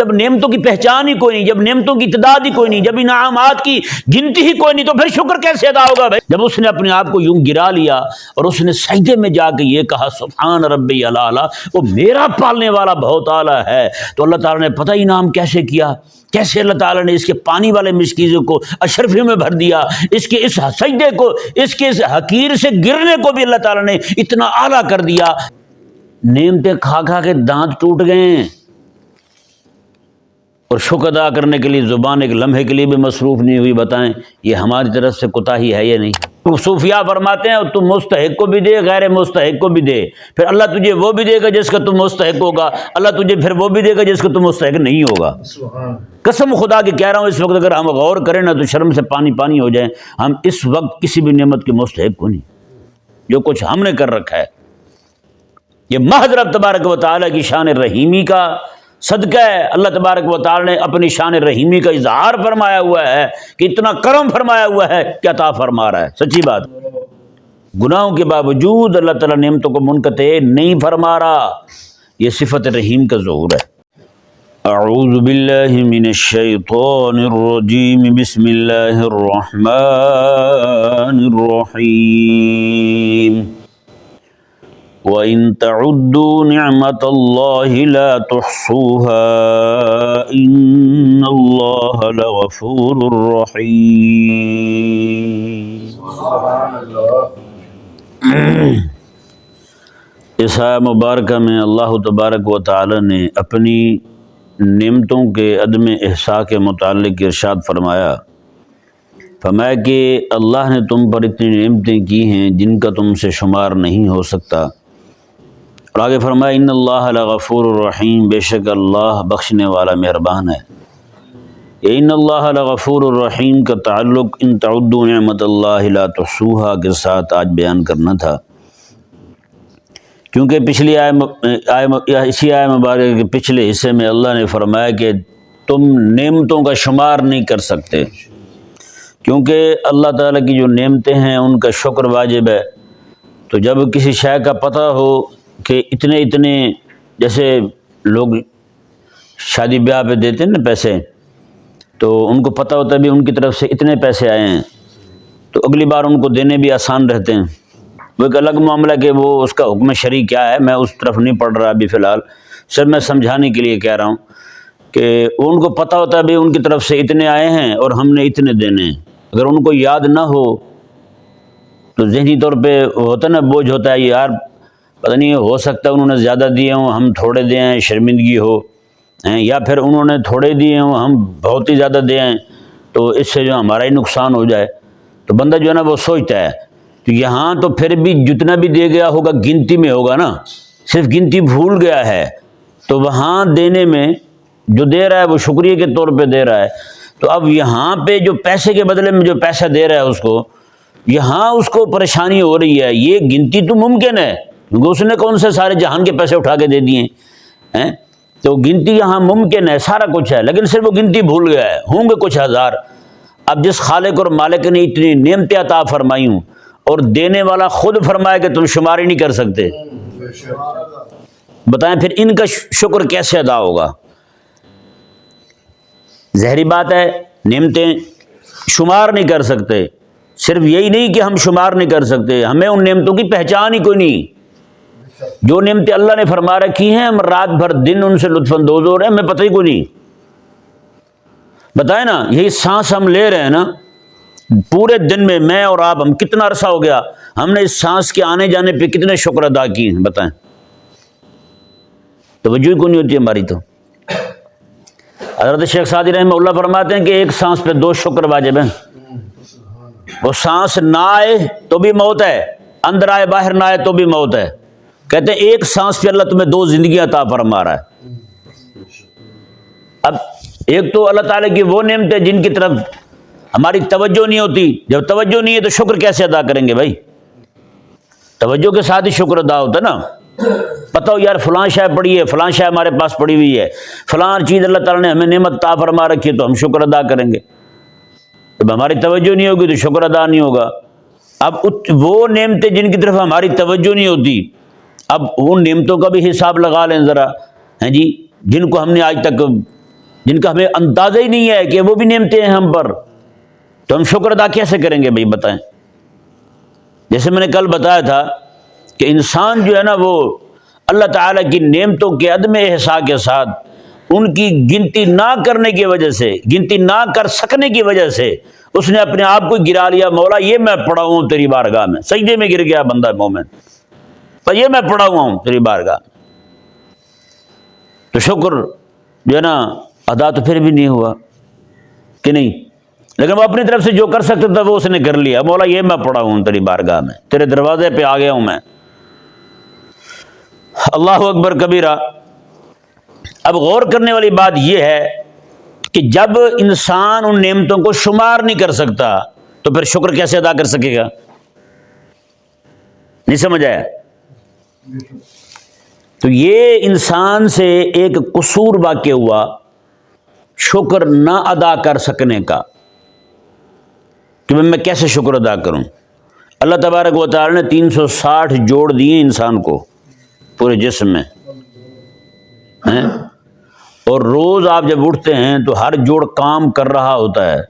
جب نعمتوں کی پہچان ہی کوئی نہیں، جب نعمتوں کی تعداد ہی کوئی نہیں، جب انعامات کی گنتی ہی کوئی نہیں، تو پھر شکر کیسے ادا ہوگا بھائی؟ جب اس نے اپنے آپ کو یوں گرا لیا اور اس نے سجدے میں جا کے یہ کہا سبحان ربی الاعلیٰ، وہ میرا پالنے والا بہت اعلیٰ ہے، تو اللہ تعالیٰ نے پتہ انعام کیسے کیا، کیسے اللہ تعالیٰ نے اس کے پانی والے مشکیزوں کو اشرفیوں میں بھر دیا، اس کے اس سجدے کو، اس کے اس حقیر سے گرنے کو بھی اللہ تعالیٰ نے اتنا اعلیٰ کر دیا۔ نعمتیں کھا کھا کے دانت ٹوٹ گئے ہیں، اور شکر ادا کرنے کے لیے زبان ایک لمحے کے لیے بھی مصروف نہیں ہوئی۔ بتائیں یہ ہماری طرف سے کوتاہی ہے یا نہیں؟ صوفیاء فرماتے ہیں تم مستحق کو بھی دے، غیر مستحق کو بھی دے، پھر اللہ تجھے وہ بھی دے گا جس کا تم مستحق ہوگا، اللہ تجھے پھر وہ بھی دے گا جس کا تم مستحق نہیں ہوگا۔ قسم خدا کی کہہ رہا ہوں، اس وقت اگر ہم غور کریں نا تو شرم سے پانی پانی ہو جائیں۔ ہم اس وقت کسی بھی نعمت کے مستحق کو نہیں، جو کچھ ہم نے کر رکھا ہے یہ محض رب تبارک و تعالیٰ کی شان رحیمی کا صدقہ ہے۔ اللہ تبارک و تعالیٰ نے اپنی شان رحیمی کا اظہار فرمایا ہوا ہے کہ اتنا کرم فرمایا ہوا ہے کہ عطا فرما رہا ہے۔ سچی بات، گناہوں کے باوجود اللہ تعالیٰ نعمتوں کو منقطع نہیں فرما رہا، یہ صفت رحیم کا ظہور ہے۔ اعوذ باللہ من الشیطان الرجیم، بسم اللہ الرحمن الرحیم۔ وَإِن تَعُدُّوا نِعْمَةَ اللَّهِ لَا تُحْصُوهَا إِنَّ اللَّهَ لَغَفُورٌ رَحِيمٌ۔ اس آیہ مبارکہ میں اللہ تبارک و تعالی نے اپنی نعمتوں کے عدم احصاء کے متعلق ارشاد فرمایا کہ اللہ نے تم پر اتنی نعمتیں کی ہیں جن کا تم سے شمار نہیں ہو سکتا، اور آگے فرمایا ان اللہ لغفور الرحیم، بے شک اللہ بخشنے والا مہربان ہے۔ یہ ان اللہ لغفور الرحیم کا تعلق ان تعدوا نعمت اللہ لا تحصوها کے ساتھ آج بیان کرنا تھا، کیونکہ پچھلی اسی آیہ مبارکہ کے پچھلے حصے میں اللہ نے فرمایا کہ تم نعمتوں کا شمار نہیں کر سکتے، کیونکہ اللہ تعالیٰ کی جو نعمتیں ہیں ان کا شکر واجب ہے۔ تو جب کسی شے کا پتہ ہو کہ اتنے جیسے لوگ شادی بیاہ پہ دیتے ہیں نا پیسے، تو ان کو پتہ ہوتا ہے بھی ان کی طرف سے اتنے پیسے آئے ہیں، تو اگلی بار ان کو دینے بھی آسان رہتے ہیں۔ وہ ایک الگ معاملہ کہ وہ اس کا حکم شرعی کیا ہے، میں اس طرف نہیں پڑھ رہا ابھی فی الحال، صرف میں سمجھانے کے لیے کہہ رہا ہوں کہ ان کو پتہ ہوتا ہے بھی ان کی طرف سے اتنے آئے ہیں اور ہم نے اتنے دینے ہیں۔ اگر ان کو یاد نہ ہو تو ذہنی طور پہ ہوتا ہے نا، بوجھ ہوتا ہے، یار پتہ نہیں ہو سکتا ہے انہوں نے زیادہ دیے ہوں ہم تھوڑے دے ہیں، شرمندگی ہو، یا پھر انہوں نے تھوڑے دیے ہوں ہم بہت ہی زیادہ دے ہیں تو اس سے جو ہمارا ہی نقصان ہو جائے۔ تو بندہ جو ہے نا وہ سوچتا ہے کہ یہاں تو پھر بھی جتنا بھی دے گیا ہوگا گنتی میں ہوگا نا، صرف گنتی بھول گیا ہے، تو وہاں دینے میں جو دے رہا ہے وہ شکریہ کے طور پہ دے رہا ہے، تو اب یہاں پہ جو پیسے کے بدلے میں جو پیسہ دے رہا ہے اس کو، یہاں اس کو پریشانی ہو رہی ہے۔ یہ گنتی تو ممکن ہے کیونکہ اس نے کون سے سارے جہان کے پیسے اٹھا کے دے دیے ہیں، تو گنتی یہاں ممکن ہے، سارا کچھ ہے، لیکن صرف وہ گنتی بھول گیا ہے، ہوں گے کچھ ہزار۔ اب جس خالق اور مالک نے اتنی نعمتیں عطا فرمائی ہوں اور دینے والا خود فرمایا کہ تم شمار ہی نہیں کر سکتے، بتائیں پھر ان کا شکر کیسے ادا ہوگا؟ ظاہری بات ہے نعمتیں شمار نہیں کر سکتے، صرف یہی نہیں کہ ہم شمار نہیں کر سکتے، ہمیں ان نعمتوں کی پہچان ہی کوئی نہیں۔ جو نعمتیں اللہ نے فرما رکھی ہیں ہم رات بھر دن ان سے لطف اندوز ہو رہے ہیں، ہمیں پتہ ہی کوئی نہیں۔ بتائیں نا، یہی سانس ہم لے رہے ہیں نا، پورے دن میں اور آپ ہم کتنا عرصہ ہو گیا ہم نے اس سانس کے آنے جانے پہ کتنے شکر ادا کیے ہیں؟ بتائیں، توجہ ہی کوئی نہیں ہوتی ہماری۔ تو حضرت شیخ سعدی رحمہ اللہ فرماتے ہیں کہ ایک سانس پہ 2 شکر واجب ہیں۔ وہ سانس نہ آئے تو بھی موت ہے، اندر آئے باہر نہ آئے تو بھی موت ہے۔ کہتے ہیں ایک سانس پہ اللہ تمہیں 2 زندگیاں عطا فرما رہا ہے۔ اب ایک تو اللہ تعالیٰ کی وہ نعمت ہے جن کی طرف ہماری توجہ نہیں ہوتی، جب توجہ نہیں ہے تو شکر کیسے ادا کریں گے بھائی؟ توجہ کے ساتھ ہی شکر ادا ہوتا ہے نا۔ پتہ ہو یار فلاں شے پڑی ہے، فلاں شے ہمارے پاس پڑی ہوئی ہے، فلاں چیز اللہ تعالیٰ نے ہمیں نعمت عطا فرما رکھی ہے تو ہم شکر ادا کریں گے۔ جب ہماری توجہ نہیں ہوگی تو شکر ادا نہیں ہوگا۔ اب وہ نعمتیں جن کی طرف ہماری توجہ نہیں ہوتی، اب ان نعمتوں کا بھی حساب لگا لیں ذرا، ہیں جی، جن کو ہم نے آج تک جن کا ہمیں اندازہ ہی نہیں ہے کہ وہ بھی نعمتیں ہیں ہم پر، تو ہم شکر ادا کیسے کریں گے بھائی بتائیں؟ جیسے میں نے کل بتایا تھا کہ انسان جو ہے نا وہ اللہ تعالیٰ کی نعمتوں کے عدم احصاء کے ساتھ ان کی گنتی نہ کرنے کی وجہ سے، گنتی نہ کر سکنے کی وجہ سے اس نے اپنے آپ کو گرا لیا، مولا یہ میں پڑا ہوں تیری بارگاہ میں، سجدے میں گر گیا بندہ مومن، تو یہ میں پڑا ہوا ہوں تیری بارگاہ، تو شکر جو ہے نا ادا تو پھر بھی نہیں ہوا کہ نہیں، لیکن وہ اپنی طرف سے جو کر سکتا تھا وہ اس نے کر لیا، مولا یہ میں پڑا ہوں تیری بارگاہ میں، تیرے دروازے پہ آ گیا ہوں میں۔ اللہ اکبر کبیرہ۔ اب غور کرنے والی بات یہ ہے کہ جب انسان ان نعمتوں کو شمار نہیں کر سکتا تو پھر شکر کیسے ادا کر سکے گا؟ نہیں سمجھ آیا؟ تو یہ انسان سے ایک قصور واقع ہوا شکر نہ ادا کر سکنے کا کہ میں کیسے شکر ادا کروں۔ اللہ تبارک و تعالی نے 360 جوڑ دیے انسان کو پورے جسم میں ہیں، اور روز آپ جب اٹھتے ہیں تو ہر جوڑ کام کر رہا ہوتا ہے،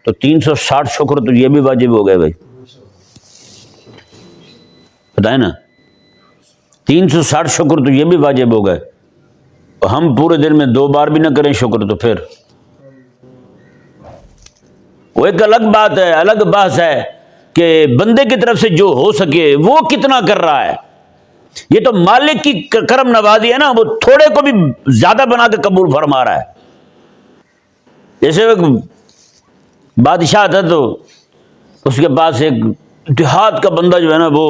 تو 360 شکر تو یہ بھی واجب ہو گئے بھائی، بتائیں نا، 360 شکر تو یہ بھی واجب ہو گئے، ہم پورے دن میں 2 بار بھی نہ کریں شکر تو پھر وہ ایک الگ بات ہے، الگ بحث ہے کہ بندے کی طرف سے جو ہو سکے وہ کتنا کر رہا ہے۔ یہ تو مالک کی کرم نوازی ہے نا، وہ تھوڑے کو بھی زیادہ بنا کے قبول فرما رہا ہے۔ جیسے ایک بادشاہ تھا تو اس کے پاس ایک دیہات کا بندہ جو ہے نا وہ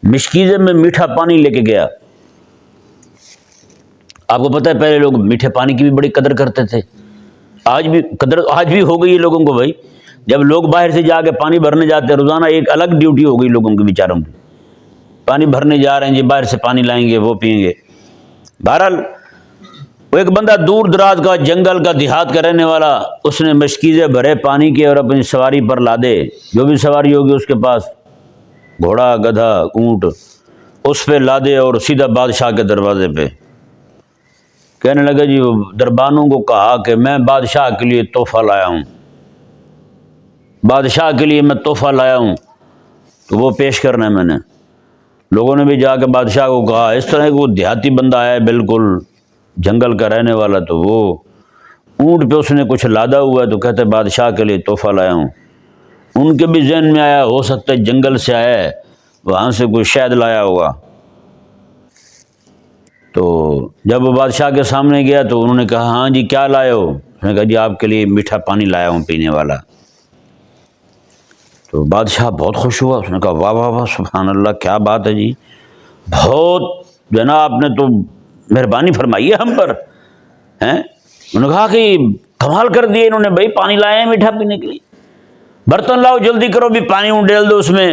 مشکیزے میں میٹھا پانی لے کے گیا۔ آپ کو پتہ ہے پہلے لوگ میٹھے پانی کی بھی بڑی قدر کرتے تھے، آج بھی قدر آج بھی ہو گئی ہے لوگوں کو بھائی، جب لوگ باہر سے جا کے پانی بھرنے جاتے ہیں، روزانہ ایک الگ ڈیوٹی ہو گئی لوگوں کی بیچاروں کی، پانی بھرنے جا رہے ہیں جی، باہر سے پانی لائیں گے وہ پئیں گے۔ بہرحال وہ ایک بندہ دور دراز کا جنگل کا دیہات کا رہنے والا، اس نے مشکیزیں بھرے پانی کے اور اپنی سواری پر لادے، جو بھی سواری ہوگی اس کے پاس، گھوڑا گدھا اونٹ، اس پہ لادے اور سیدھا بادشاہ کے دروازے پہ۔ کہنے لگا جی، دربانوں کو کہا کہ میں بادشاہ کے لیے تحفہ لایا ہوں، بادشاہ کے لیے میں تحفہ لایا ہوں، تو وہ پیش کرنا ہے میں نے۔ لوگوں نے بھی جا کے بادشاہ کو کہا، اس طرح وہ دیہاتی بندہ آیا بالکل جنگل کا رہنے والا، تو وہ اونٹ پہ اس نے کچھ لادا ہوا ہے، تو کہتے بادشاہ کے لیے تحفہ لایا ہوں۔ ان کے بھی ذہن میں آیا ہو سکتا ہے جنگل سے آیا ہے، وہاں سے کوئی شہد لایا ہوگا۔ تو جب وہ بادشاہ کے سامنے گیا تو انہوں نے کہا ہاں جی کیا لائے ہو؟ اس نے کہا جی آپ کے لیے میٹھا پانی لایا ہوں پینے والا۔ تو بادشاہ بہت خوش ہوا، اس نے کہا واہ واہ واہ سبحان اللہ، کیا بات ہے جی، بہت جو ہے نا آپ نے تو مہربانی فرمائی ہے ہم پر ہیں۔ انہوں نے کہا کہ کمال کر دیے انہوں نے، بھائی پانی لائے ہیں میٹھا پینے کے لیے، برتن لاؤ جلدی کرو بھی پانی انڈیل دو۔ اس میں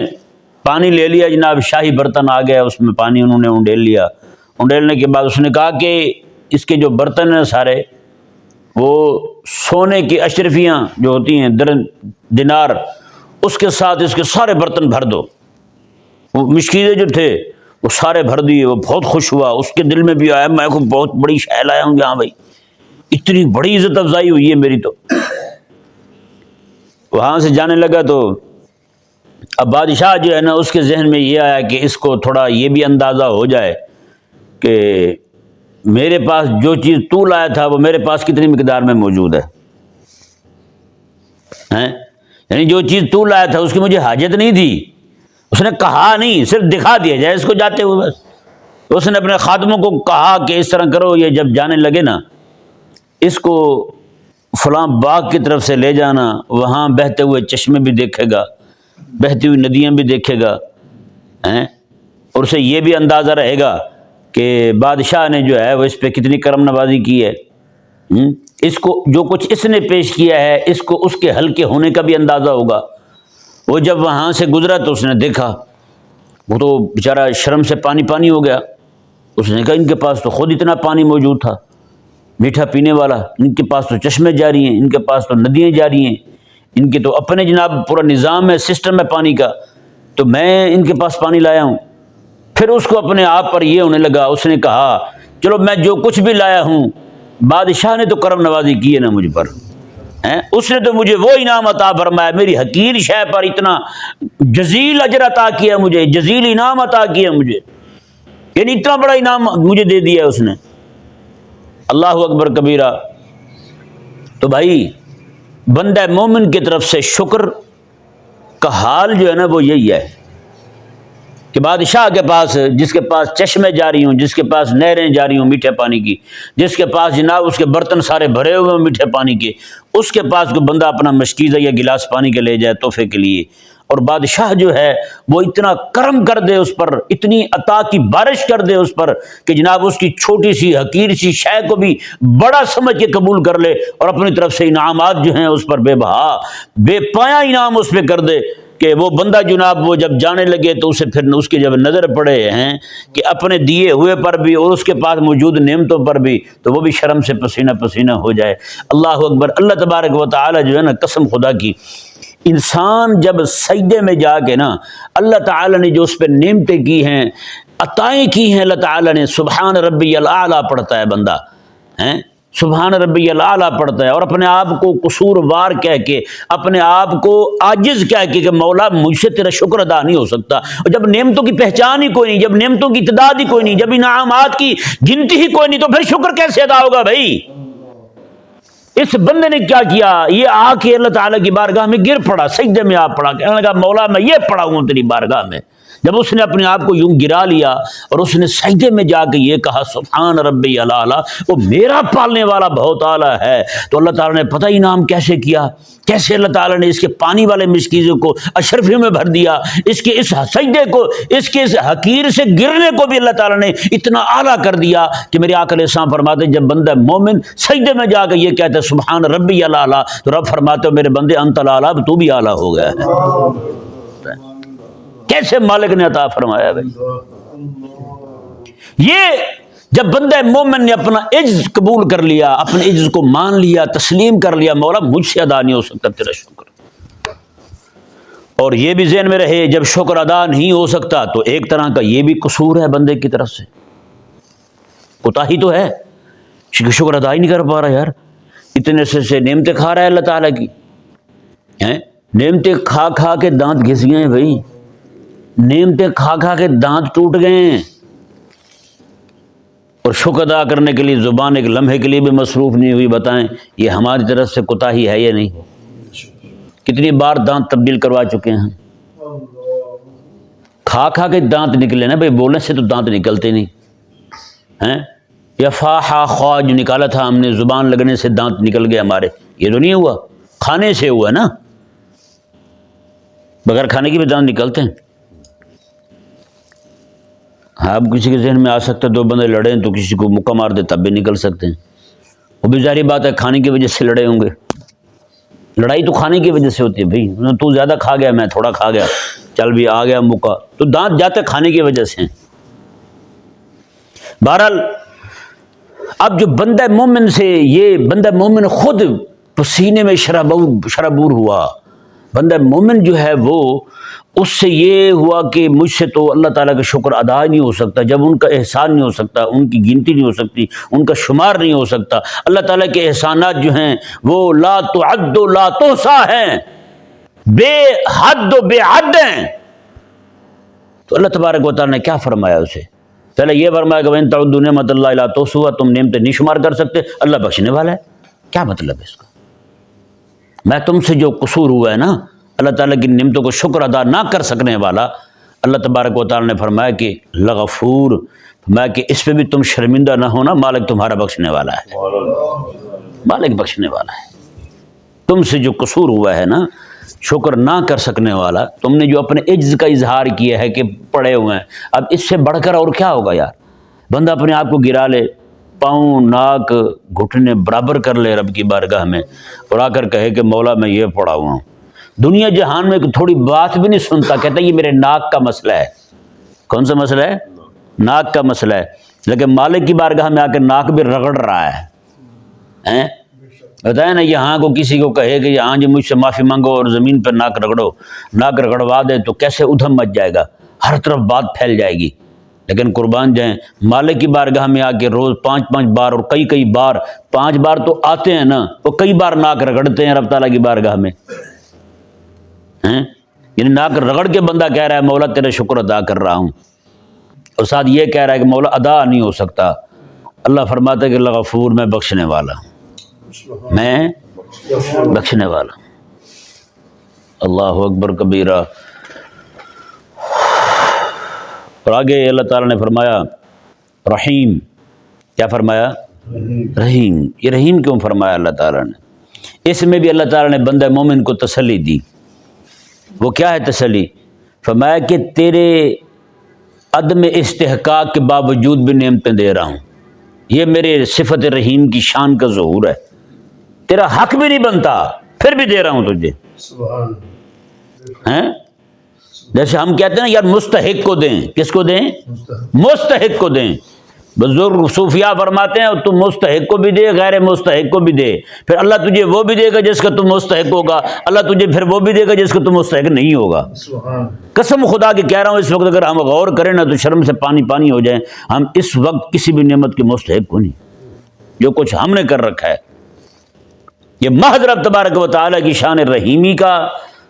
پانی لے لیا جناب، شاہی برتن آ گیا، اس میں پانی انہوں نے انڈیل لیا۔ انڈیلنے کے بعد اس نے کہا کہ اس کے جو برتن ہیں سارے وہ سونے کی اشرفیاں جو ہوتی ہیں دینار، اس کے ساتھ اس کے سارے برتن بھر دو۔ وہ مشکیزیں جو تھے وہ سارے بھر دیے۔ وہ بہت خوش ہوا، اس کے دل میں بھی آیا میں کو بہت بڑی شے لایا ہوں، ہاں بھائی اتنی بڑی عزت افزائی ہوئی ہے میری۔ تو وہاں سے جانے لگا تو اب بادشاہ جو ہے نا اس کے ذہن میں یہ آیا کہ اس کو تھوڑا یہ بھی اندازہ ہو جائے کہ میرے پاس جو چیز تو لایا تھا وہ میرے پاس کتنی مقدار میں موجود ہے، یعنی جو چیز تو لایا تھا اس کی مجھے حاجت نہیں تھی، اس نے کہا نہیں، صرف دکھا دیا جائے اس کو جاتے ہوئے بس۔ تو اس نے اپنے خادموں کو کہا کہ اس طرح کرو، یہ جب جانے لگے نا اس کو فلاں باغ کی طرف سے لے جانا، وہاں بہتے ہوئے چشمے بھی دیکھے گا، بہتی ہوئی ندیاں بھی دیکھے گا، اور اسے یہ بھی اندازہ رہے گا کہ بادشاہ نے جو ہے وہ اس پہ کتنی کرم نوازی کی ہے، اس کو جو کچھ اس نے پیش کیا ہے اس کو اس کے حل کے ہونے کا بھی اندازہ ہوگا۔ وہ جب وہاں سے گزرا تو اس نے دیکھا، وہ تو بیچارہ شرم سے پانی پانی ہو گیا۔ اس نے کہا ان کے پاس تو خود اتنا پانی موجود تھا میٹھا پینے والا، ان کے پاس تو چشمے جاری ہیں، ان کے پاس تو ندیاں جاری ہیں، ان کے تو اپنے جناب پورا نظام ہے، سسٹم ہے پانی کا، تو میں ان کے پاس پانی لایا ہوں۔ پھر اس کو اپنے آپ پر یہ ہونے لگا، اس نے کہا چلو میں جو کچھ بھی لایا ہوں بادشاہ نے تو کرم نوازی کی ہے نا مجھ پر، اس نے تو مجھے وہ انعام عطا فرمایا، میری حقیر شے پر اتنا جزیل اجر عطا کیا مجھے، جزیل انعام عطا کیا مجھے، یعنی اتنا بڑا انعام مجھے دے دیا اس نے۔ اللہ اکبر کبیرہ۔ تو بھائی بندہ مومن کی طرف سے شکر کا حال جو ہے نا وہ یہی ہے کہ بادشاہ کے پاس، جس کے پاس چشمے جاری ہوں، جس کے پاس نہریں جاری ہوں میٹھے پانی کی، جس کے پاس جناب اس کے برتن سارے بھرے ہوئے ہوں میٹھے پانی کے، اس کے پاس کوئی بندہ اپنا مشکیزہ یا گلاس پانی کے لے جائے تحفے کے لیے، اور بادشاہ جو ہے وہ اتنا کرم کر دے اس پر، اتنی عطا کی بارش کر دے اس پر کہ جناب اس کی چھوٹی سی حقیر سی شے کو بھی بڑا سمجھ کے قبول کر لے، اور اپنی طرف سے انعامات جو ہیں اس پر بے بہا بے پایا انعام اس پہ کر دے کہ وہ بندہ جناب وہ جب جانے لگے تو اسے پھر اس کی جب نظر پڑے ہیں کہ اپنے دیے ہوئے پر بھی اور اس کے پاس موجود نعمتوں پر بھی، تو وہ بھی شرم سے پسینہ پسینہ ہو جائے۔ اللہ اکبر۔ اللہ تبارک و تعالی جو ہے نا، قسم خدا کی، انسان جب سجدے میں جا کے نا اللہ تعالی نے جو اس پہ نعمتیں کی ہیں، عطائیں کی ہیں، اللہ تعالی نے، سبحان ربی الاعلیٰ پڑھتا ہے بندہ، سبحان ربی الاعلیٰ پڑھتا ہے، اور اپنے آپ کو قصوروار کہہ کے، اپنے آپ کو عاجز کہہ کے کہ مولا مجھ سے تیرا شکر ادا نہیں ہو سکتا، اور جب نعمتوں کی پہچان ہی کوئی نہیں، جب نعمتوں کی تعداد ہی کوئی نہیں، جب انعامات کی گنتی ہی کوئی نہیں، تو پھر شکر کیسے ادا ہوگا بھائی؟ اس بندے نے کیا کیا؟ یہ آ کے اللہ تعالیٰ کی بارگاہ میں گر پڑا، سجدے میں آپ پڑا، کہنے لگا مولا میں یہ پڑا ہوں تیری بارگاہ میں۔ جب اس نے اپنے آپ کو یوں گرا لیا اور اس نے سجدے میں جا کے یہ کہا سبحان ربی الاعلیٰ، وہ میرا پالنے والا بہت اعلیٰ ہے، تو اللہ تعالیٰ نے پتہ انعام کیسے کیا، کیسے اللہ تعالیٰ نے اس کے پانی والے مشکیزوں کو اشرفیوں میں بھر دیا، اس کے اس سجدے کو، اس کے اس حقیر سے گرنے کو بھی اللہ تعالیٰ نے اتنا اعلیٰ کر دیا کہ میرے آقا علیہ السلام فرماتے جب بندہ مومن سجدے میں جا کے یہ کہتا ہے سبحان ربی الاعلیٰ، تو رب فرماتے ہو میرے بندے انت الاعلیٰ، تو بھی اعلیٰ ہو گیا ہے۔ کیسے مالک نے عطا فرمایا بھائی؟ یہ جب بندہ مومن نے اپنا عجز قبول کر لیا، اپنے عجز کو مان لیا، تسلیم کر لیا، مولا مجھ سے ادا نہیں ہو سکتا تیرا شکر، اور یہ بھی ذہن میں رہے جب شکر ادا نہیں ہو سکتا تو ایک طرح کا یہ بھی قصور ہے بندے کی طرف سے، کوتاہی تو ہے، شکر ادا ہی نہیں کر پا رہا یار، اتنے سے نعمتیں کھا رہا ہے اللہ تعالیٰ کی، نعمتیں کھا کھا کے دانت گھس گئے ہیں بھائی، نعمتیں کھا کھا کے دانت ٹوٹ گئے ہیں، اور شکر ادا کرنے کے لیے زبان ایک لمحے کے لیے بھی مصروف نہیں ہوئی۔ بتائیں یہ ہماری طرف سے کوتاہی ہے یا نہیں؟ کتنی بار دانت تبدیل کروا چکے ہیں، کھا کھا کے دانت نکلے نا بھائی، بولنے سے تو دانت نکلتے نہیں، یا فا ہا خوا جو نکالا تھا ہم نے، زبان لگنے سے دانت نکل گئے ہمارے، یہ تو نہیں ہوا، کھانے سے ہوا نا، بغیر کھانے کی بھی دانت نکلتے ہیں۔ اب کسی کے ذہن میں آ سکتا ہے دو بندے لڑیں تو کسی کو مکہ مار دے تب بھی نکل سکتے ہیں، وہ بھی ظاہری بات ہے کھانے کی وجہ سے لڑے ہوں گے، لڑائی تو کھانے کی وجہ سے ہوتی ہے بھائی، تو زیادہ کھا گیا میں تھوڑا کھا گیا، چل بھی آ گیا مکہ، تو دانت جاتے کھانے کی وجہ سے۔ بہرحال اب جو بندہ مومن سے، یہ بندہ مومن خود پسینے میں شرابور ہوا، بندہ مومن جو ہے وہ اس سے یہ ہوا کہ مجھ سے تو اللہ تعالیٰ کا شکر ادا نہیں ہو سکتا، جب ان کا احسان نہیں ہو سکتا، ان کی گنتی نہیں ہو سکتی، ان کا شمار نہیں ہو سکتا، اللہ تعالیٰ کے احسانات جو ہیں وہ لا تعد و لا تحصیٰ ہیں، بے حد و بے عد ہیں، تو اللہ تبارک و تعالیٰ نے کیا فرمایا اسے؟ پہلے یہ فرمایا کہ وَإِن تَعُدُّوا نِعْمَتَ اللَّهِ لَا تُحْصُوهَا، تم نعمتیں نہیں شمار کر سکتے، اللہ بخشنے والا ہے۔ کیا مطلب ہے اس کا؟ میں تم سے جو قصور ہوا ہے نا، اللہ تعالیٰ کی نعمتوں کو شکر ادا نہ کر سکنے والا، اللہ تبارک و تعالیٰ نے فرمایا کہ لغفور، فرمایا کہ اس پہ بھی تم شرمندہ نہ ہونا، مالک تمہارا بخشنے والا ہے، مالک بخشنے والا ہے۔ تم سے جو قصور ہوا ہے نا، شکر نہ کر سکنے والا، تم نے جو اپنے عجز کا اظہار کیا ہے کہ پڑے ہوئے ہیں، اب اس سے بڑھ کر اور کیا ہوگا یار؟ بندہ اپنے آپ کو گرا لے، پاؤں ناک گھٹنے برابر کر لے رب کی بارگاہ میں، اور آ کر کہے کہ مولا میں یہ پڑا ہوا ہوں، دنیا جہان میں تھوڑی بات بھی نہیں سنتا، کہتا ہے یہ میرے ناک کا مسئلہ ہے۔ کون سا مسئلہ ہے؟ ناک کا مسئلہ ہے، لیکن مالک کی بارگاہ میں آ کے ناک بھی رگڑ رہا ہے۔ بتائیں نا، یہاں کو کسی کو کہے کہ یہاں جی مجھ سے معافی مانگو اور زمین پر ناک رگڑو، ناک رگڑوا دے تو کیسے ادھم مچ جائے گا، ہر طرف بات پھیل جائے گی، لیکن قربان جائیں مالک کی بارگاہ میں آ کے روز 5 بار اور کئی بار 5 بار تو آتے ہیں نا، وہ کئی بار ناک رگڑتے ہیں رب تعالیٰ کی بارگاہ میں، یعنی ناک رگڑ کے بندہ کہہ رہا ہے مولا تیرے شکر ادا کر رہا ہوں، اور ساتھ یہ کہہ رہا ہے کہ مولا ادا نہیں ہو سکتا۔ اللہ فرماتا ہے کہ اللہ غفور، میں بخشنے والا، میں بخشنے والا۔ اللہ اکبر کبیرہ۔ اور آگے اللہ تعالیٰ نے فرمایا رحیم، کیا فرمایا؟ رحیم۔ یہ رحیم کیوں فرمایا اللہ تعالیٰ نے؟ اس میں بھی اللہ تعالیٰ نے بندہ مومن کو تسلی دی۔ وہ کیا ہے تسلی؟ فرمایا کہ تیرے عدم استحقاق کے باوجود بھی نعمتیں دے رہا ہوں، یہ میرے صفت رحیم کی شان کا ظہور ہے۔ تیرا حق بھی نہیں بنتا پھر بھی دے رہا ہوں تجھے، ہیں؟ جیسے ہم کہتے ہیں نا یار مستحق کو دیں، کس کو دیں؟ مستحق کو دیں۔ بزرگ صوفیاء فرماتے ہیں تم مستحق کو بھی دے، غیر مستحق کو بھی دے، پھر اللہ تجھے وہ بھی دے گا جس کا تم مستحق ہوگا، اللہ تجھے پھر وہ بھی دے گا جس کا تم مستحق نہیں ہوگا۔ قسم خدا کی کہہ رہا ہوں اس وقت اگر ہم غور کریں نا تو شرم سے پانی ہو جائیں۔ ہم اس وقت کسی بھی نعمت کے مستحق کو نہیں، جو کچھ ہم نے کر رکھا ہے یہ محض رب تبارک و تعالیٰ کی شان رحیمی کا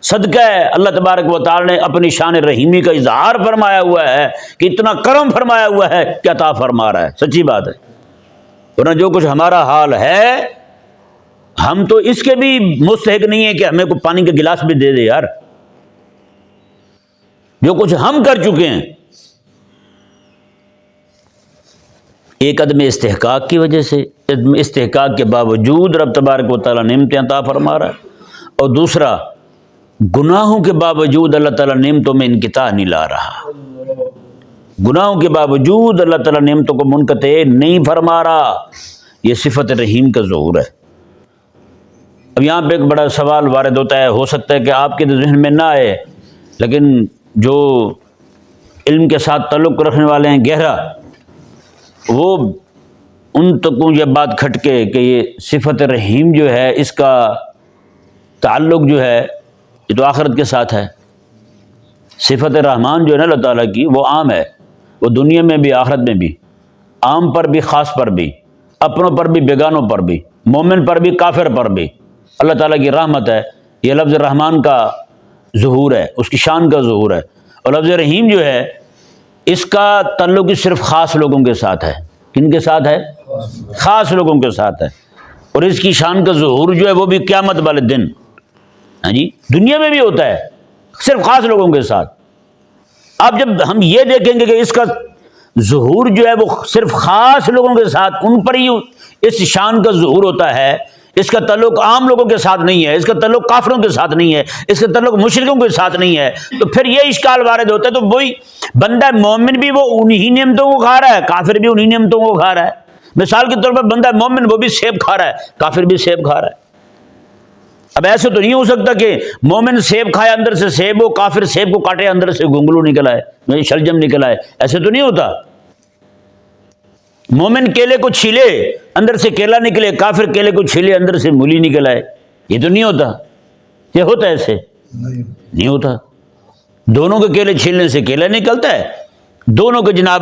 صدقہ ہے۔ اللہ تبارک و تعالیٰ نے اپنی شان رحیمی کا اظہار فرمایا ہوا ہے کہ اتنا کرم فرمایا ہوا ہے کہ عطا فرما رہا ہے، سچی بات ہے۔ ورنہ جو کچھ ہمارا حال ہے ہم تو اس کے بھی مستحق نہیں ہیں کہ ہمیں کوئی پانی کا گلاس بھی دے دے یار، جو کچھ ہم کر چکے ہیں ایک عدم استحقاق کی وجہ سے، عدم استحقاق کے باوجود رب تبارک و تعالیٰ نعمتیں عطا فرما رہا ہے، اور دوسرا گناہوں کے باوجود اللہ تعالیٰ نعمتوں میں انقطاع نہیں لا رہا، گناہوں کے باوجود اللہ تعالیٰ نعمتوں کو منقطع نہیں فرما رہا، یہ صفت رحیم کا ظہور ہے۔ اب یہاں پہ ایک بڑا سوال وارد ہوتا ہے، ہو سکتا ہے کہ آپ کے ذہن میں نہ آئے لیکن جو علم کے ساتھ تعلق رکھنے والے ہیں گہرا، وہ ان تکوں یہ بات کھٹکے کہ یہ صفت رحیم جو ہے اس کا تعلق جو ہے یہ تو آخرت کے ساتھ ہے۔ صفت رحمان جو ہے نا اللہ تعالیٰ کی وہ عام ہے، وہ دنیا میں بھی آخرت میں بھی، عام پر بھی خاص پر بھی، اپنوں پر بھی بیگانوں پر بھی، مومن پر بھی کافر پر بھی اللہ تعالیٰ کی رحمت ہے۔ یہ لفظ رحمان کا ظہور ہے، اس کی شان کا ظہور ہے، اور لفظ رحیم جو ہے اس کا تعلق ہی صرف خاص لوگوں کے ساتھ ہے۔ کن کے ساتھ ہے؟ خاص لوگوں کے ساتھ ہے، اور اس کی شان کا ظہور جو ہے وہ بھی قیامت والے دن، ہاں جی، دنیا میں بھی ہوتا ہے صرف خاص لوگوں کے ساتھ۔ اب جب ہم یہ دیکھیں گے کہ اس کا ظہور جو ہے وہ صرف خاص لوگوں کے ساتھ ان پر ہی اس شان کا ظہور ہوتا ہے، اس کا تعلق عام لوگوں کے ساتھ نہیں ہے، اس کا تعلق کافروں کے ساتھ نہیں ہے، اس کا تعلق مشرکوں کے ساتھ نہیں ہے، تو پھر یہ اشکال وارد ہوتا ہے۔ تو وہی بندہ مومن بھی وہ انہی نعمتوں کو کھا رہا ہے، کافر بھی انہی نعمتوں کو کھا رہا ہے۔ مثال کے طور پر بندہ مومن وہ بھی سیب کھا رہا ہے، کافر بھی سیب کھا رہا ہے۔ اب ایسے تو نہیں ہو سکتا کہ مومن سیب کھائے اندر سے سیب ہو، کافر سیب کو کاٹے اندر سے گونگلو نکل آئے، شلجم نکل آئے، ایسے تو نہیں ہوتا۔ مومن کیلے کو چھیلے اندر سے کیلا نکلے، کافر کیلے کو چھیلے اندر سے مولی نکل آئے، یہ تو نہیں ہوتا۔ یہ ہوتا ہے ایسے؟ نہیں ہوتا۔ دونوں کے کیلے چھیلنے سے کیلا نکلتا ہے، دونوں کے جناب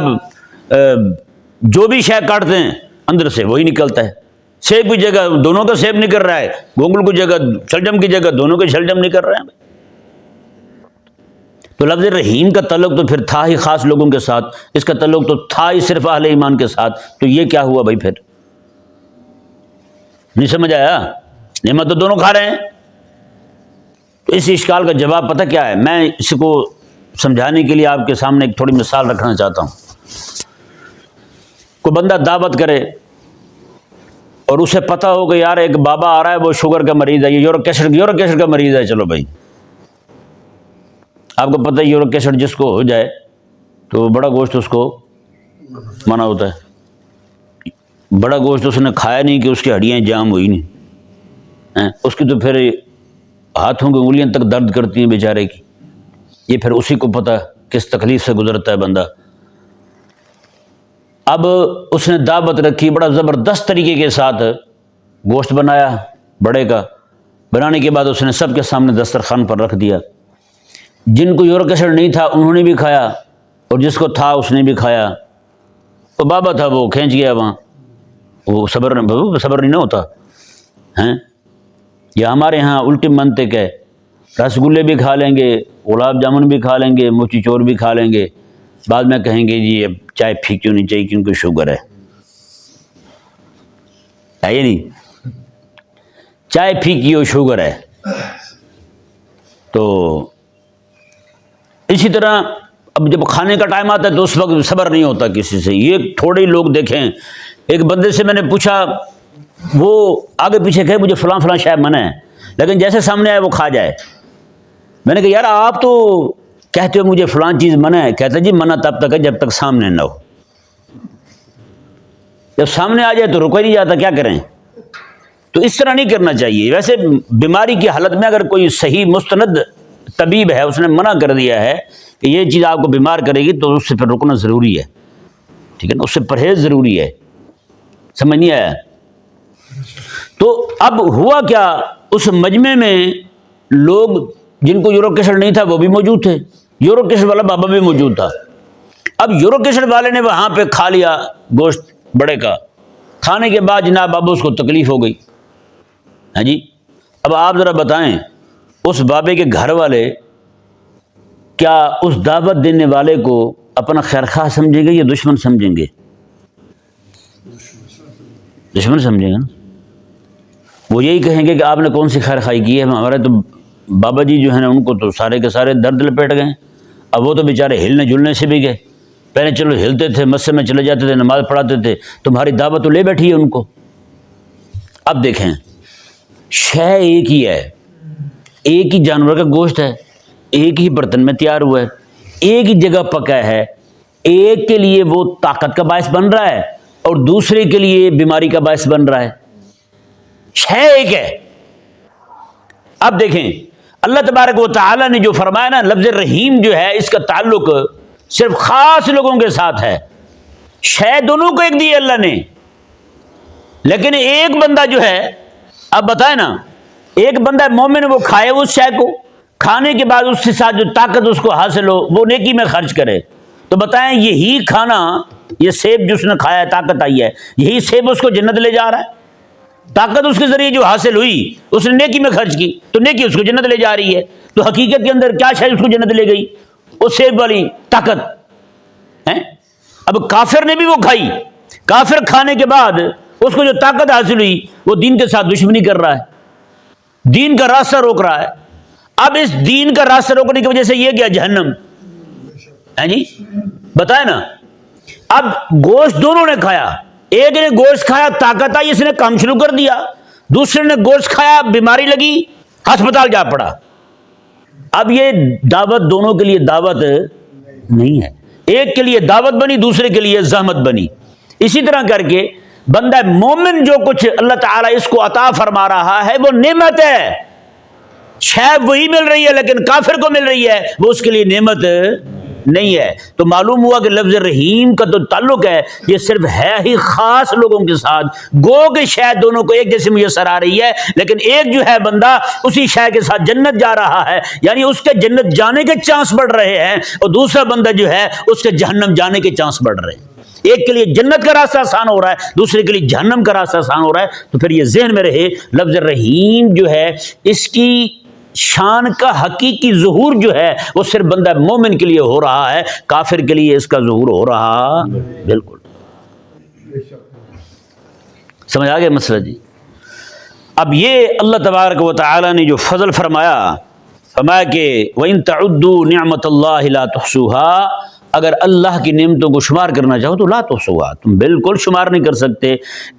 جو بھی شے کاٹتے ہیں اندر سے وہی نکلتا ہے۔ سیب کی جگہ دونوں کا سیب نکل رہا ہے، گونگل کی جگہ شلجم کی جگہ دونوں کے شلجم نکل رہے ہیں۔ تو لفظ رحیم کا تعلق تو پھر تھا ہی خاص لوگوں کے ساتھ، اس کا تعلق تو تھا ہی صرف اہل ایمان کے ساتھ، تو یہ کیا ہوا بھائی؟ پھر نہیں سمجھ آیا؟ نعمت تو دونوں کھا رہے ہیں۔ تو اس اشکال کا جواب پتہ کیا ہے؟ میں اس کو سمجھانے کے لیے آپ کے سامنے ایک تھوڑی مثال رکھنا چاہتا ہوں۔ کوئی بندہ دعوت کرے اور اسے پتہ ہو کہ یار ایک بابا آ رہا ہے وہ شوگر کا مریض ہے، یہ یورک ایسڈ کا مریض ہے، چلو بھائی آپ کو پتہ ہے یورک ایسڈ جس کو ہو جائے تو بڑا گوشت اس کو منع ہوتا ہے، بڑا گوشت اس نے کھایا نہیں کہ اس کی ہڈیاں جام ہوئی نہیں، اس کی تو پھر ہاتھوں کی انگلیاں تک درد کرتی ہیں بیچارے کی، یہ پھر اسی کو پتہ کس تکلیف سے گزرتا ہے بندہ۔ اب اس نے دعوت رکھی، بڑا زبردست طریقے کے ساتھ گوشت بنایا بڑے کا، بنانے کے بعد اس نے سب کے سامنے دسترخوان پر رکھ دیا۔ جن کو یورک ایسڈ نہیں تھا انہوں نے بھی کھایا، اور جس کو تھا اس نے بھی کھایا. وہ بابا تھا وہ کھینچ گیا وہاں, وہ صبر نہیں ہوتا ہیں. یا ہمارے یہاں الٹی منطق ہے, رسگلے بھی کھا لیں گے, گلاب جامن بھی کھا لیں گے, موتی چور بھی کھا لیں گے, بعد میں کہیں گے جی اب چائے پھیکی ہونی چاہیے کیونکہ شوگر ہے یہ نہیں, چائے پھیکی ہو شوگر ہے. تو اسی طرح اب جب کھانے کا ٹائم آتا ہے تو اس وقت صبر نہیں ہوتا کسی سے. یہ تھوڑے لوگ دیکھیں, ایک بندے سے میں نے پوچھا, وہ آگے پیچھے کہے مجھے فلاں فلاں شے منع ہے, لیکن جیسے سامنے آئے وہ کھا جائے. میں نے کہا یار آپ تو کہتے ہو مجھے فلاں چیز منع ہے, کہتے جی منع تب تک ہے جب تک سامنے نہ ہو, جب سامنے آ جائے تو رکا ہی نہیں جاتا, کیا کریں. تو اس طرح نہیں کرنا چاہیے. ویسے بیماری کی حالت میں اگر کوئی صحیح مستند طبیب ہے, اس نے منع کر دیا ہے کہ یہ چیز آپ کو بیمار کرے گی, تو اس سے پھر رکنا ضروری ہے, ٹھیک ہے نا, اس سے پرہیز ضروری ہے. سمجھ نہیں آیا. تو اب ہوا کیا, اس مجمع میں لوگ جن کو یورک ایسڈ نہیں تھا وہ بھی موجود تھے, یورک ایسڈ والا بابا بھی موجود تھا. اب یورک ایسڈ والے نے وہاں پہ کھا لیا گوشت بڑے کا, کھانے کے بعد جناب اب اس کو تکلیف ہو گئی. ہاں جی, اب آپ ذرا بتائیں اس بابے کے گھر والے کیا اس دعوت دینے والے کو اپنا خیرخواہ سمجھیں گے یا دشمن سمجھیں گے؟ دشمن سمجھیں گے نا. وہ یہی کہیں گے کہ آپ نے کون سی خیر خواہی کی ہے, ہمارے تو بابا جی جو ہے نا ان کو تو سارے کے سارے درد لپیٹ گئے. اب وہ تو بیچارے ہلنے جلنے سے بھی گئے, پہلے چلو ہلتے تھے, مسجد میں چلے جاتے تھے, نماز پڑھاتے تھے, تمہاری دعوت تو لے بیٹھی ہے ان کو. اب دیکھیں شے ایک ہی ہے, ایک ہی جانور کا گوشت ہے, ایک ہی برتن میں تیار ہوا ہے, ایک ہی جگہ پکا ہے, ایک کے لیے وہ طاقت کا باعث بن رہا ہے اور دوسرے کے لیے بیماری کا باعث بن رہا ہے. شے ایک ہے. اب دیکھیں اللہ تبارک و تعالی نے جو فرمایا نا, لفظ رحیم جو ہے اس کا تعلق صرف خاص لوگوں کے ساتھ ہے. شے دونوں کو ایک دی اللہ نے, لیکن ایک بندہ جو ہے, اب بتائیں نا, ایک بندہ مومن وہ کھائے اس شے کو, کھانے کے بعد اس کے ساتھ جو طاقت اس کو حاصل ہو وہ نیکی میں خرچ کرے. تو بتائیں یہی کھانا, یہ سیب جو اس نے کھایا ہے طاقت آئی ہے, یہی سیب اس کو جنت لے جا رہا ہے. طاقت اس کے ذریعے جو حاصل ہوئی اس نے نیکی میں خرچ کی تو نیکی اس کو جنت لے جا رہی ہے. تو حقیقت کے اندر کیا شاید اس کو جنت لے گئی؟ وہ سیب والی طاقت ہے. اب کافر نے بھی وہ کھائی, کافر کھانے کے بعد اس کو جو طاقت حاصل ہوئی وہ دین کے ساتھ دشمنی کر رہا ہے, دین کا راستہ روک رہا ہے. اب اس دین کا راستہ روکنے کی وجہ سے یہ گیا جہنم ہے جی. بتائیں نا, اب گوشت دونوں نے کھایا, ایک نے گوشت کھایا طاقت آئی, اس نے کام شروع کر دیا, دوسرے نے گوشت کھایا بیماری لگی, ہسپتال جا پڑا. اب یہ دعوت دونوں کے لیے دعوت نہیں ہے, ایک کے لیے دعوت بنی, دوسرے کے لیے زحمت بنی. اسی طرح کر کے بندہ مومن جو کچھ اللہ تعالیٰ اس کو عطا فرما رہا ہے وہ نعمت ہے. شاید وہی مل رہی ہے لیکن کافر کو مل رہی ہے, وہ اس کے لیے نعمت نہیں ہے. تو معلوم ہوا کہ لفظ رحیم کا تو تعلق ہے یہ صرف ہے ہی خاص لوگوں کے ساتھ. گو کہ شاید دونوں کو ایک جیسے میسر آ رہی ہے, لیکن ایک جو ہے بندہ اسی شے کے ساتھ جنت جا رہا ہے, یعنی اس کے جنت جانے کے چانس بڑھ رہے ہیں, اور دوسرا بندہ جو ہے اس کے جہنم جانے کے چانس بڑھ رہے ہیں. ایک کے لیے جنت کا راستہ آسان ہو رہا ہے, دوسرے کے لیے جہنم کا راستہ آسان ہو رہا ہے. تو پھر یہ ذہن میں رہے لفظ رحیم جو ہے اس کی شان کا حقیقی ظہور جو ہے وہ صرف بندہ مومن کے لیے ہو رہا ہے, کافر کے لیے اس کا ظہور ہو رہا بالکل. سمجھ آ گیا مسئلہ جی. اب یہ اللہ تبارک و تعالی نے جو فضل فرمایا کہ وَإِن تَعُدُّوا نِعْمَةَ اللَّهِ لَا تُحْصُوهَا, اگر اللہ کی نعمتوں کو شمار کرنا چاہو تو لا تحصوها, تم بالکل شمار نہیں کر سکتے.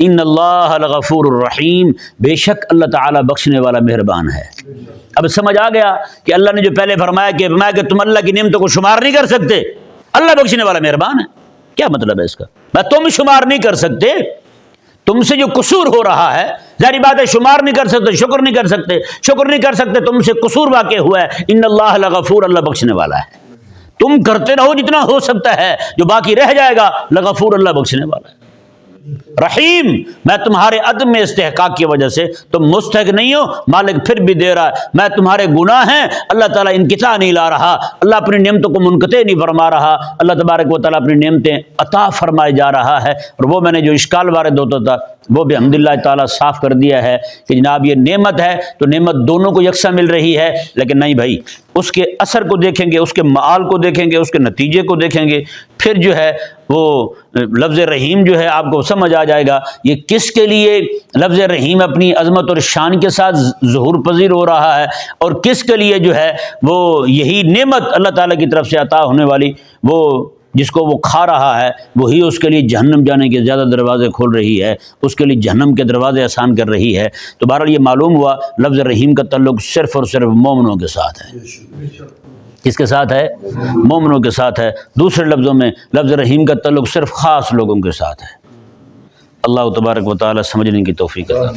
ان اللہ لغفور الرحیم, بے شک اللہ تعالیٰ بخشنے والا مہربان ہے. اب سمجھ آ گیا کہ اللہ نے جو پہلے فرمایا کہ تم اللہ کی نعمتوں کو شمار نہیں کر سکتے, اللہ بخشنے والا مہربان ہے. کیا مطلب ہے اس کا؟ تم شمار نہیں کر سکتے, تم سے جو قصور ہو رہا ہے ظاہری بات ہے شمار نہیں کر سکتے, شکر نہیں کر سکتے, تم سے قصور واقع ہوا ہے. ان اللہ لغفور, اللہ بخشنے والا ہے. تم کرتے رہو جتنا ہو سکتا ہے, جو باقی رہ جائے گا لغفور, اللہ بخشنے والا ہے. رحیم، میں تمہارے عدم میں استحقاق کی وجہ سے تم مستحق نہیں ہو، مالک پھر بھی دے رہا ہے، میں تمہارے گناہ ہیں اللہ تعالیٰ انقطاع نہیں لا رہا، اللہ اپنی نعمتوں کو منقطع نہیں فرما رہا، اللہ تبارک و تعالیٰ اپنی نعمتیں عطا فرمائے جا رہا ہے۔ اور وہ میں نے جو اشکال وارد ہوتا تھا وہ بھی الحمدللہ تعالیٰ صاف کر دیا ہے کہ جناب یہ نعمت ہے تو نعمت دونوں کو یکساں مل رہی ہے، لیکن نہیں بھائی، اس کے اثر کو دیکھیں گے، اس کے معال کو دیکھیں گے، اس کے نتیجے کو دیکھیں گے، پھر جو ہے وہ لفظ رحیم جو ہے آپ کو سمجھ آ جائے گا یہ کس کے لیے لفظ رحیم اپنی عظمت اور شان کے ساتھ ظہور پذیر ہو رہا ہے، اور کس کے لیے جو ہے وہ یہی نعمت اللہ تعالیٰ کی طرف سے عطا ہونے والی وہ جس کو وہ کھا رہا ہے وہی اس کے لیے جہنم جانے کے زیادہ دروازے کھول رہی ہے، اس کے لیے جہنم کے دروازے آسان کر رہی ہے۔ تو بہرحال یہ معلوم ہوا لفظ رحیم کا تعلق صرف اور صرف مومنوں کے ساتھ ہے۔ کس کے ساتھ ہے؟ مومنوں کے ساتھ ہے۔ دوسرے لفظوں میں لفظ رحیم کا تعلق صرف خاص لوگوں کے ساتھ ہے۔ اللہ تبارک و تعالی سمجھنے کی توفیق عطا